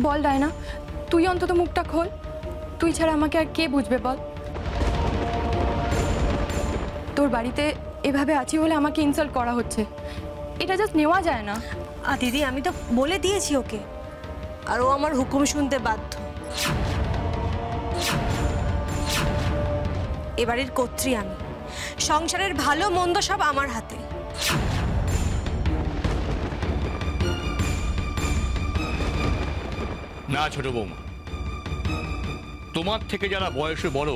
বল Diana, তুই অন্তত মুখটা খোল। তুই ছাড়া আমাকে আর কে বুঝবে বল? তোর বাড়িতে এভাবে আছি বলে আমাকে ইনসাল্ট করা হচ্ছে, এটা জাস্ট নেওয়া যায় না। দিদি আমি তো বলে দিয়েছি ওকে, আর ও আমার হুকুম শুনতে বাধ্য। এবারের কর্ত্রী আমি, সংসারের ভালো মন্দ সব আমার হাতে। না ছোট বৌমা, তোমার থেকে যারা বয়সে বড়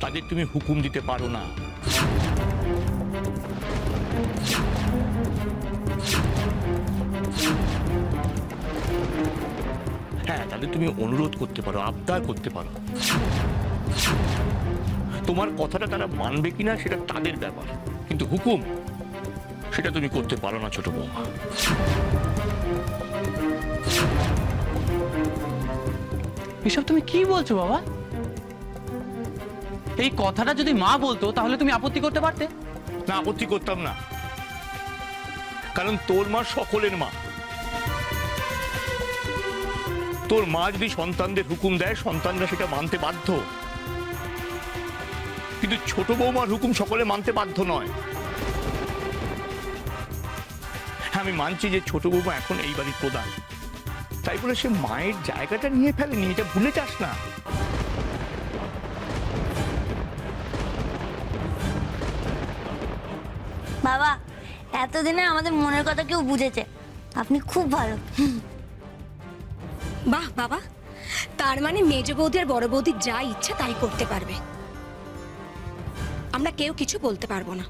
তাদের তুমি হুকুম দিতে পারো না। হ্যাঁ, তাদের তুমি অনুরোধ করতে পারো, আবদার করতে পারো। তোমার কথাটা তারা মানবে কিনা সেটা তাদের ব্যাপার, কিন্তু হুকুম সেটা তুমি করতে পারো না ছোট বৌমা। এসব তুমি কি বলছো বাবা? এই কথাটা যদি মা বলতো তাহলে তুমি আপত্তি করতে পারতে? না, আপত্তি করতাম না, কারণ তোর মা সকলের মা। তোর মা যদি সন্তানদের হুকুম দেয়, সন্তানরা সেটা মানতে বাধ্য, কিন্তু ছোট বৌমার হুকুম সকলে মানতে বাধ্য নয়। আমি মানছি যে ছোট বৌমা এখন এই বাড়ির প্রধান, তাই বলে সে মায়ের জায়গাটা নিয়ে ফেলেনি, এটা ভুলে যাস না। বাবা, এতদিনে আমাদের মনের কথা কেউ বুঝেছে, আপনি খুব ভালো। বাহ বাবা, তার মানে মেজ বৌদি আর বড় বৌদি যা ইচ্ছা তাই করতে পারবে, আমরা কেউ কিছু বলতে পারবো না।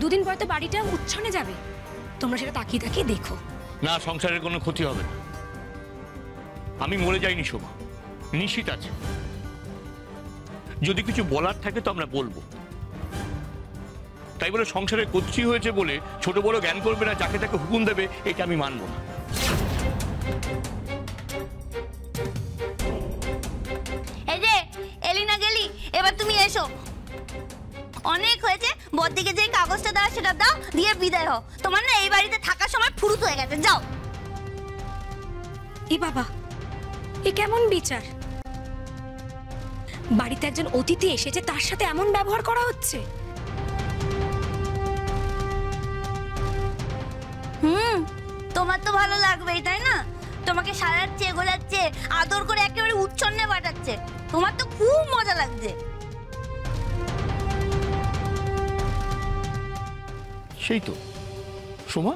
দুদিন পর তো বাড়িটা উচ্ছনে যাবে, তোমরা সেটা তাকিয়ে তাকিয়ে দেখো। না, সংসারের কোনো ক্ষতি হবে না। আমি মরে যাইনি শোভা, নিশ্চিত আছে। যদি কিছু বলার থাকে তো আমরা বলবো, তাই বলে সংসারের কর্ত্রী হয়েছে বলে ছোট বড় জ্ঞান করবে না, যাকে তাকে হুকুম দেবে, এটা আমি মানবো না। এই যে এলিনা গেলি, এবার তুমি এসো। অনেক হয়েছে, বড়দিকে যে কাগজটা দাও সেটা দাও, দিয়ে বিদায় হও। তোমার না এই বাড়িতে থাকার সময় ফুরুত হয়ে গেছে, যাও। এ বাবা, এ কেমন বিচার? বাড়িতে একজন অতিথি এসেছে, তার সাথে এমন ব্যবহার করা হচ্ছে? তোমার তো ভালো লাগবেই তাই না? তোমাকে সাজাচ্ছে, গোলাচ্ছে, আদর করে একেবারে উচ্ছন্নে পাঠাচ্ছে, তোমার তো খুব মজা লাগছে। সেই তো সোমা।